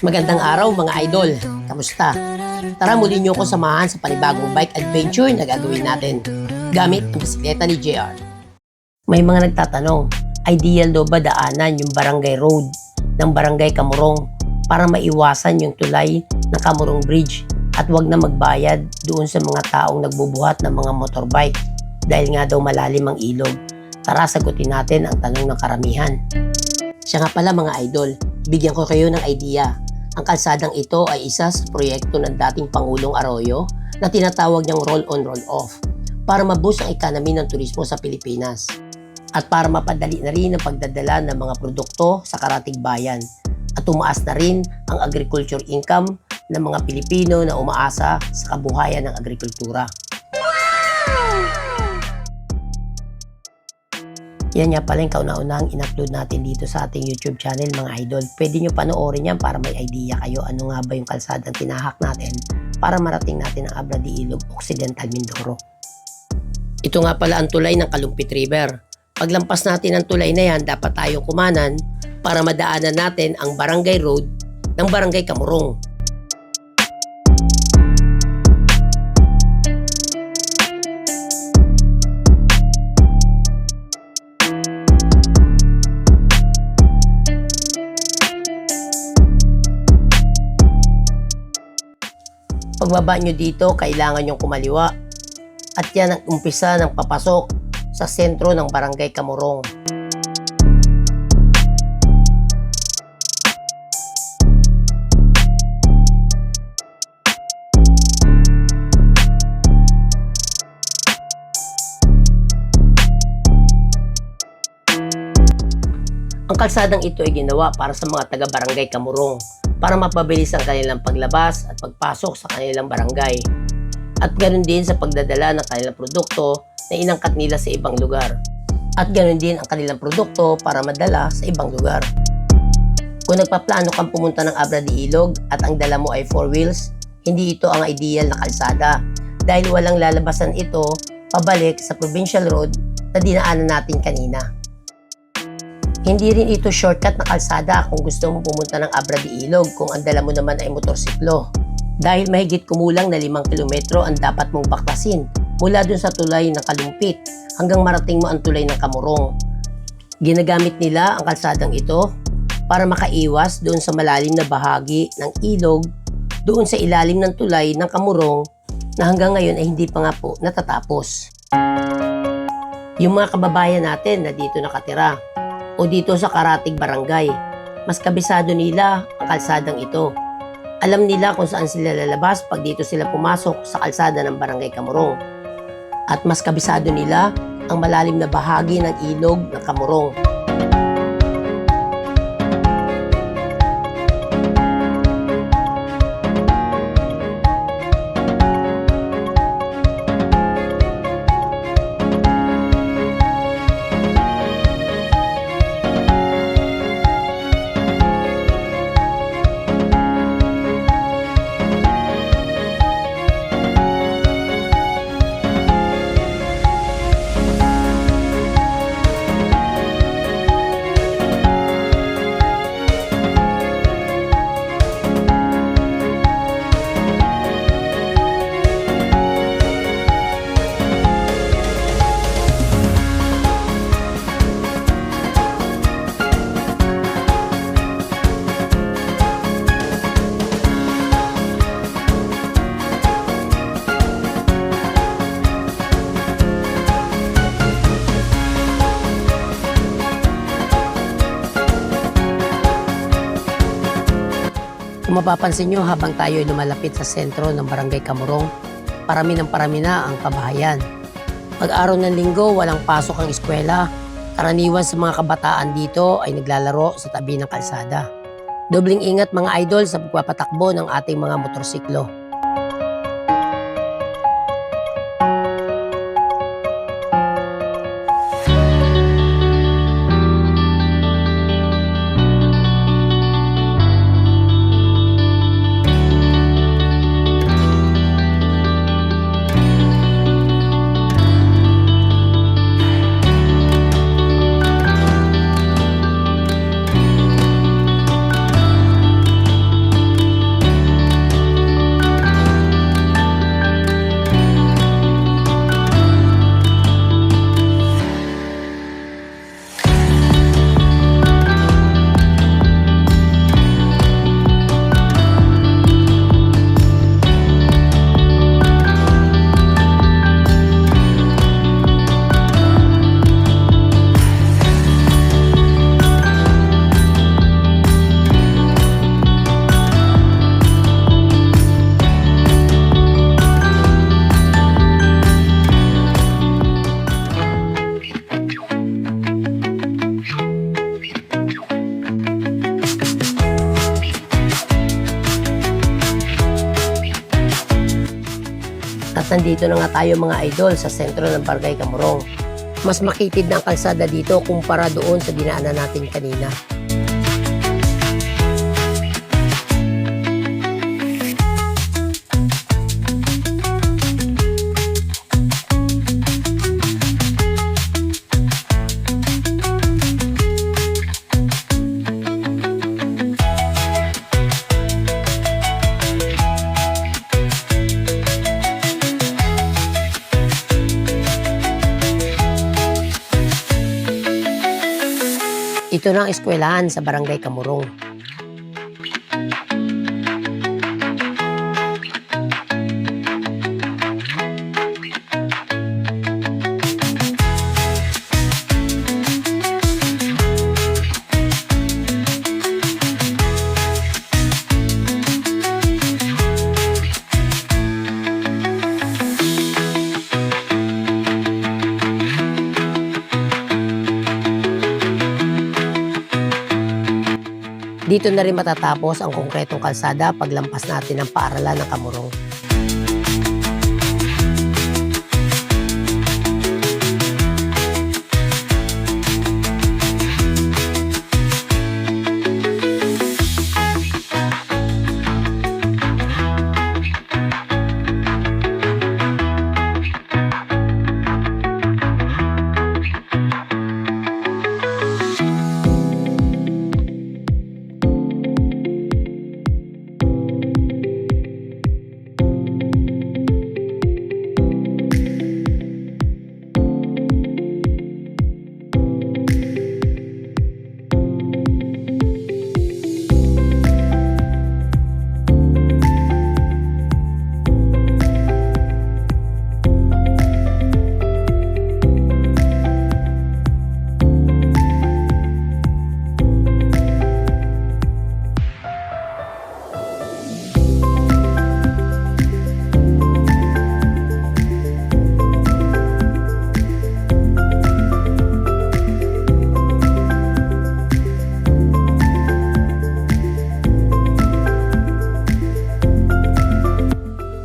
Magandang araw mga idol. Kamusta? Tara muli niyo ko samahan sa panibagong bike adventure na gagawin natin gamit ang bisikleta ni JR. May mga nagtatanong, ideal daw ba daanan yung barangay road ng barangay Kamurong para maiwasan yung tulay ng Kamurong Bridge at wag na magbayad doon sa mga taong nagbubuhat ng mga motorbike dahil nga daw malalim ang ilog. Tara sagutin natin ang tanong ng karamihan. Siya nga pala mga idol, bigyan ko kayo ng idea. Ang kalsadang ito ay isa sa proyekto ng dating Pangulong Arroyo na tinatawag niyang roll-on roll-off para maboost ang economy ng turismo sa Pilipinas at para mapadali na rin ang pagdadala ng mga produkto sa karatig bayan at tumaas na rin ang agriculture income ng mga Pilipino na umaasa sa kabuhayan ng agrikultura. Yan nga pala yung kauna-unahang in-upload natin dito sa ating YouTube channel mga idol. Pwede nyo panoorin yan para may idea kayo ano nga ba yung kalsadang tinahak natin para marating natin ang Abra de Ilog, Occidental Mindoro. Ito nga pala ang tulay ng Kalumpit River. Paglampas natin ang tulay na yan, dapat tayong kumanan para madaanan natin ang barangay road ng barangay Kamurong. Pagbaba nyo dito, kailangan nyong kumaliwa at yan ang umpisa ng papasok sa sentro ng barangay Kamurong. Ang kalsadang ito ay ginawa para sa mga taga-barangay Kamurong para mapabilis ang kanilang paglabas at pagpasok sa kanilang barangay. At ganoon din sa pagdadala ng kanilang produkto na inangkat nila sa ibang lugar. At ganoon din ang kanilang produkto para madala sa ibang lugar. Kung nagpaplano kang pumunta ng Abra de Ilog at ang dala mo ay 4 wheels, hindi ito ang ideal na kalsada dahil walang lalabasan ito pabalik sa provincial road na dinaanan natin kanina. Hindi rin ito shortcut na kalsada kung gusto mo pumunta ng Abra de Ilog kung ang dala mo naman ay motorsiklo. Dahil mahigit kumulang na 5 kilometro ang dapat mong baklasin mula dun sa tulay ng Kalumpit hanggang marating mo ang tulay ng Kamurong. Ginagamit nila ang kalsadang ito para makaiwas doon sa malalim na bahagi ng ilog doon sa ilalim ng tulay ng Kamurong na hanggang ngayon ay hindi pa nga po natatapos. Yung mga kababayan natin na dito nakatira o dito sa Karatig Barangay, mas kabisado nila ang kalsadang ito. Alam nila kung saan sila lalabas pag dito sila pumasok sa kalsada ng Barangay Kamurong. At mas kabisado nila ang malalim na bahagi ng ilog ng Kamurong. Kung mapapansin nyo habang tayo ay lumalapit sa sentro ng Barangay Kamurong, parami na ang kabahayan. Pag-araw ng linggo, walang pasok ang eskwela. Karaniwan sa mga kabataan dito ay naglalaro sa tabi ng kalsada. Dobling ingat mga idol sa pagpapatakbo ng ating mga motorsiklo. At nandito na nga tayo mga idol sa sentro ng Barangay Kamurong. Mas makitid na ang kalsada dito kumpara doon sa dinaanan natin kanina. Ito na ang eskwelahan sa Barangay Kamurong. Dito na rin matatapos ang konkretong kalsada paglampas natin ng paaralan ng Kamurong.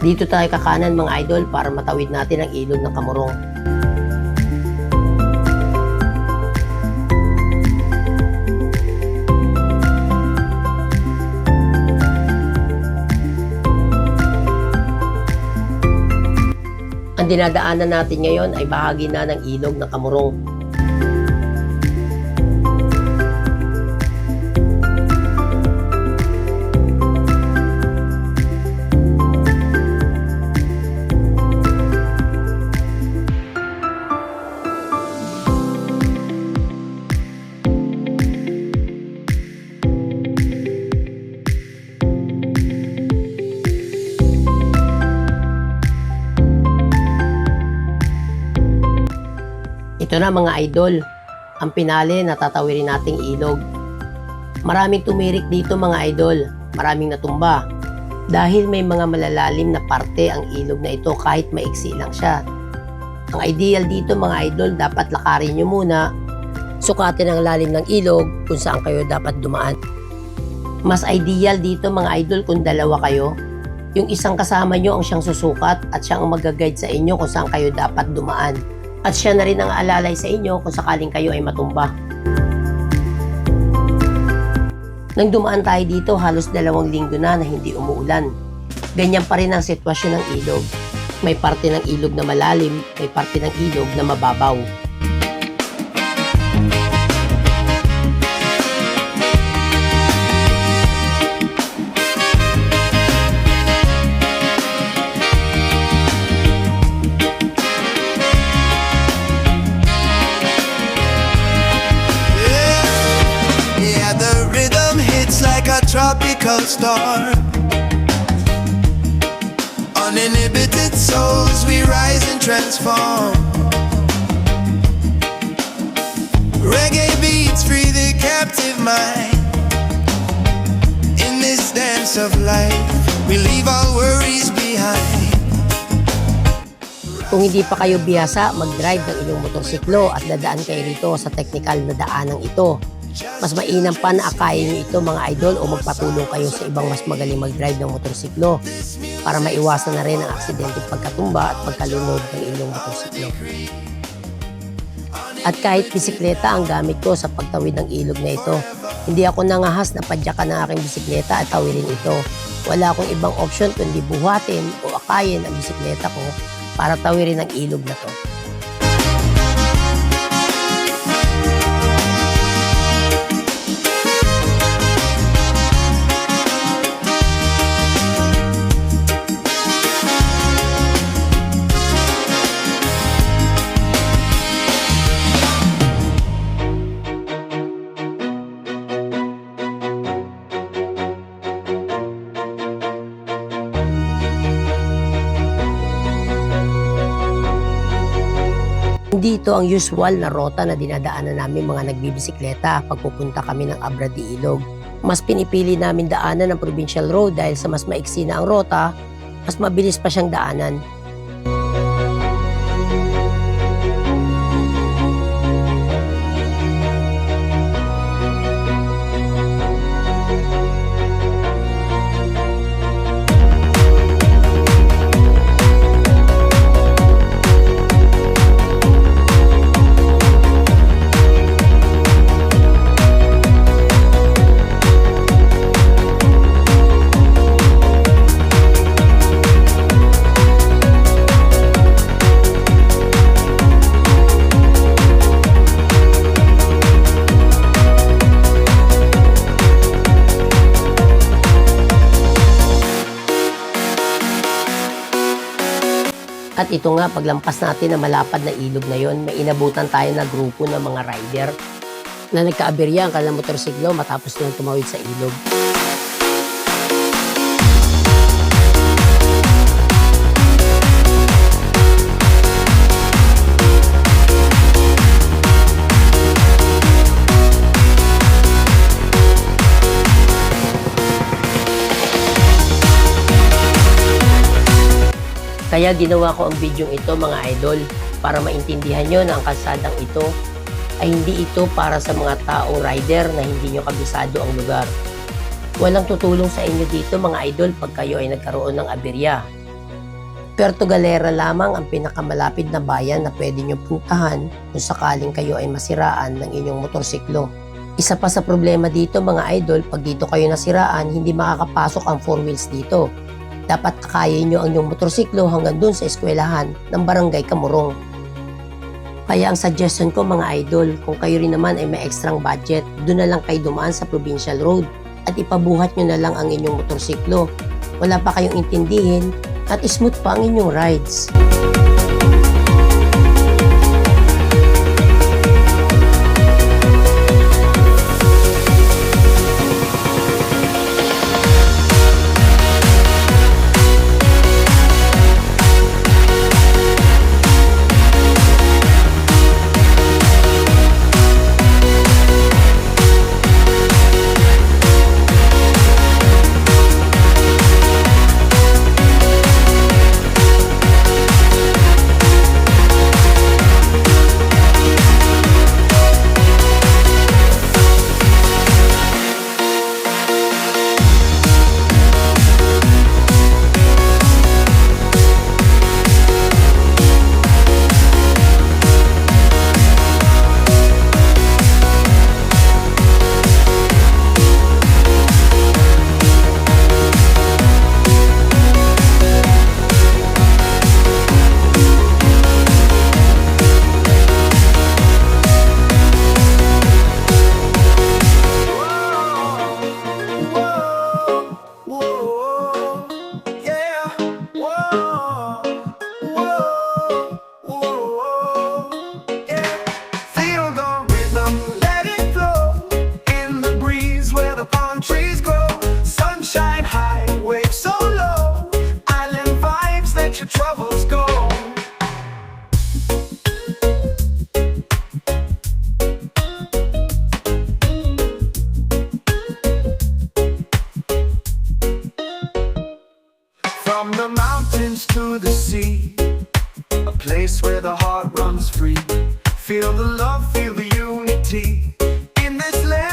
Dito tayo kakanan mga idol para matawid natin ang ilog ng Kamurong. Ang dinadaanan natin ngayon ay bahagi na ng ilog ng Kamurong. Ito na mga idol, ang pinali na tatawirin nating ilog. Maraming tumirik dito mga idol, maraming natumba. Dahil may mga malalalim na parte ang ilog na ito kahit maiksi lang siya. Ang ideal dito mga idol, dapat lakarin nyo muna. Sukatin ang lalim ng ilog kung saan kayo dapat dumaan. Mas ideal dito mga idol kung dalawa kayo. Yung isang kasama nyo ang siyang susukat at siyang mag-guide sa inyo kung saan kayo dapat dumaan. At siya na rin ang aalalay sa inyo kung sakaling kayo ay matumba. Nang dumaan tayo dito, halos 2 linggo na hindi umuulan. Ganyan pa rin ang sitwasyon ng ilog. May parte ng ilog na malalim, may parte ng ilog na mababaw. Tropical storm. Uninhibited souls, we rise and transform. Reggae beats free the captive mind. In this dance of life, we leave all worries behind. Kung hindi pa kayo bihasa mag-drive ng inyong motorsiklo at dadaan kayo rito sa technical na daanang ito, Mas mainam pa na akayin nyo ito mga idol o magpatulong kayo sa ibang mas magaling mag-drive ng motorsiklo para maiwasan na rin ang aksidente pagkatumba at pagkalunod ng inyong motorsiklo. At kahit bisikleta ang gamit ko sa pagtawid ng ilog na ito, hindi ako nangahas na padyakan ng aking bisikleta at tawirin ito. Wala akong ibang option kundi buhatin o akayin ang bisikleta ko para tawirin ang ilog na to. Hindi ito ang usual na rota na dinadaanan namin mga nagbibisikleta pag pupunta kami ng Abra de Ilog. Mas pinipili namin daanan ng provincial road dahil sa mas maiksi na ang rota, mas mabilis pa siyang daanan. At ito nga, paglampas natin na malapad na ilog na yon, may inabutan tayo na grupo ng mga rider na nagkaaberya ang kanilang motorsiklo matapos nilang tumawid sa ilog. Kaya ginawa ko ang video ito mga idol para maintindihan nyo na ang kalsadang ito ay hindi ito para sa mga taong rider na hindi nyo kabisado ang lugar. Walang tutulong sa inyo dito mga idol pag kayo ay nagkaroon ng aberya. Puerto Galera lamang ang pinakamalapit na bayan na pwede nyo puntahan kung sakaling kayo ay masiraan ng inyong motorsiklo. Isa pa sa problema dito mga idol, pag dito kayo nasiraan, hindi makakapasok ang 4 wheels dito. Dapat kakayin nyo ang inyong motorsiklo hanggang dun sa eskwelahan ng Barangay Kamurong. Kaya ang suggestion ko mga idol, kung kayo rin naman ay may extrang budget, dun na lang kayo dumaan sa provincial road at ipabuhat nyo na lang ang inyong motorsiklo. Wala pa kayong intindihin at smooth pa ang inyong rides. From the mountains to the sea, a place where the heart runs free. Feel the love, feel the unity in this land.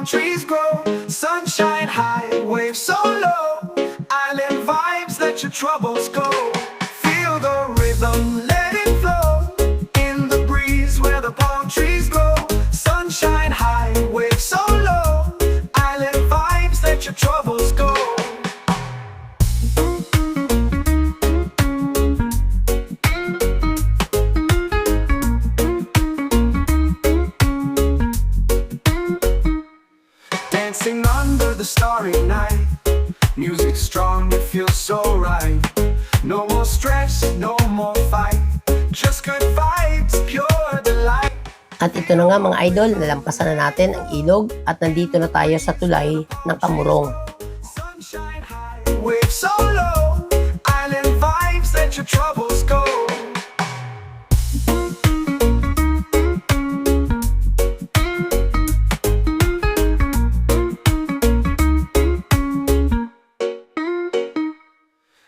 palm trees grow. Sunshine high, waves so low. Island vibes, let your troubles go. Feel the rhythm, let it flow. In the breeze where the palm trees grow. Sunshine high, waves so low. Island vibes, let your troubles go. Dancing under the starry night. Music strong, it feels so right. No more stress, no more fight. Just good vibes, pure delight. At ito na nga mga idol, nalampasan na natin ang ilog at nandito na tayo sa tulay ng Kamurong. Sunshine high, waves so low. Island vibes, let your troubles go.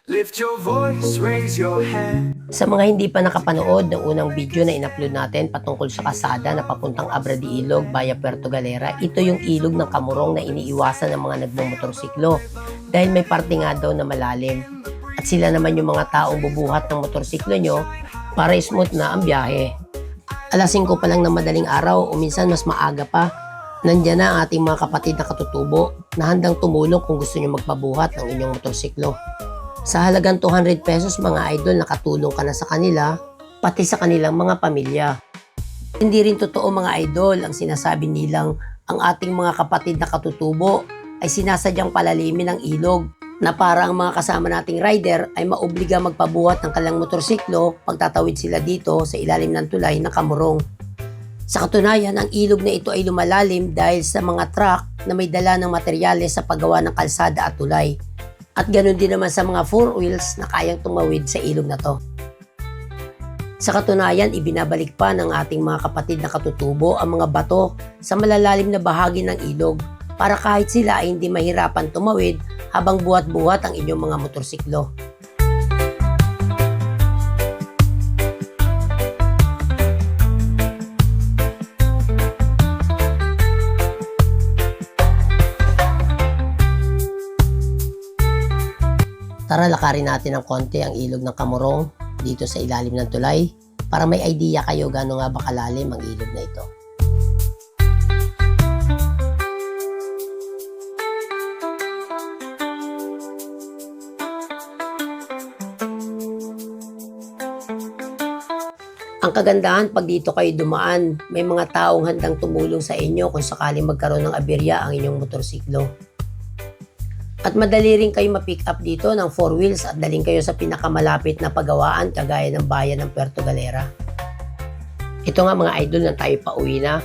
Lift your voice, raise your hand. Sa mga hindi pa nakapanood ng unang video na in-upload natin patungkol sa kasada na papuntang Abra de Ilog via Puerto Galera, ito yung ilog ng Kamurong na iniiwasan ng mga nagmumotorsiklo dahil may parte nga daw na malalim. At sila naman yung mga taong bubuhat ng motorsiklo nyo para smooth na ang biyahe. Alas 5 pa lang ng madaling araw o minsan mas maaga pa, nandyan na ang ating mga kapatid na katutubo na handang tumulong kung gusto nyo magpabuhat ng inyong motorsiklo. Sa halagang 200 pesos mga idol, nakatulong ka na sa kanila, pati sa kanilang mga pamilya. Hindi rin totoo mga idol ang sinasabi nilang ang ating mga kapatid na katutubo ay sinasadyang palalimin ng ilog na para ang mga kasama nating rider ay maobliga magpabuhat ng kanilang motorsiklo pagtatawid sila dito sa ilalim ng tulay ng Kamurong. Sa katunayan, ang ilog na ito ay lumalalim dahil sa mga truck na may dala ng materyales sa paggawa ng kalsada at tulay. At ganoon din naman sa mga 4 wheels na kayang tumawid sa ilog na to. Sa katunayan, ibinabalik pa ng ating mga kapatid na katutubo ang mga bato sa malalalim na bahagi ng ilog para kahit sila ay hindi mahirapan tumawid habang buhat-buhat ang inyong mga motorsiklo. Tara lakarin natin ng konti ang ilog ng Kamurong dito sa ilalim ng tulay para may idea kayo gaano nga ba kalalim ang ilog na ito. Ang kagandahan pag dito kayo dumaan, may mga taong handang tumulong sa inyo kung sakaling magkaroon ng aberya ang inyong motorsiklo. At madali rin kayo ma-pick up dito ng 4 wheels at daling kayo sa pinakamalapit na pagawaan kagaya ng bayan ng Puerto Galera. Ito nga mga idol na tayo pauwi na,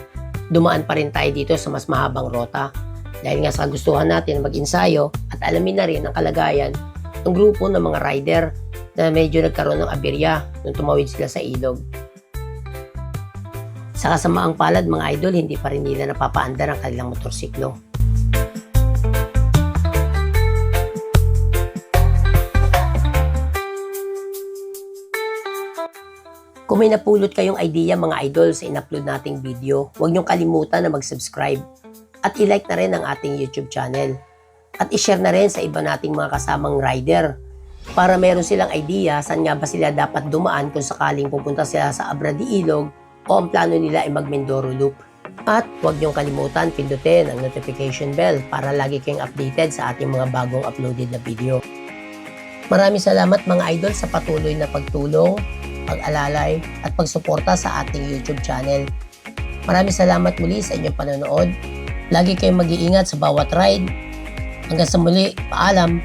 dumaan pa rin tayo dito sa mas mahabang rota dahil nga sa gustuhan natin mag-insayo at alamin na rin ang kalagayan ng grupo ng mga rider na medyo nagkaroon ng aberya nung tumawid sila sa ilog. Sa kasamaang palad mga idol, hindi pa rin nila napapaandar ang kanilang motorsiklo. Kung may napulot kayong idea mga idol sa in-upload nating video, huwag niyong kalimutan na mag-subscribe at i-like na rin ang ating YouTube channel. At i-share na rin sa iba nating mga kasamang rider para meron silang idea saan nga ba sila dapat dumaan kung sakaling pupunta sila sa Abra de Ilog o ang plano nila ay mag-Mindoro Loop. At huwag niyong kalimutan pindutin ang notification bell para lagi kayong updated sa ating mga bagong uploaded na video. Maraming salamat mga idol sa patuloy na pagtulong, pag-alalay at pagsuporta sa ating YouTube channel. Maraming salamat muli sa inyong panonood. Lagi kayong mag-iingat sa bawat ride. Hanggang sa muli, paalam!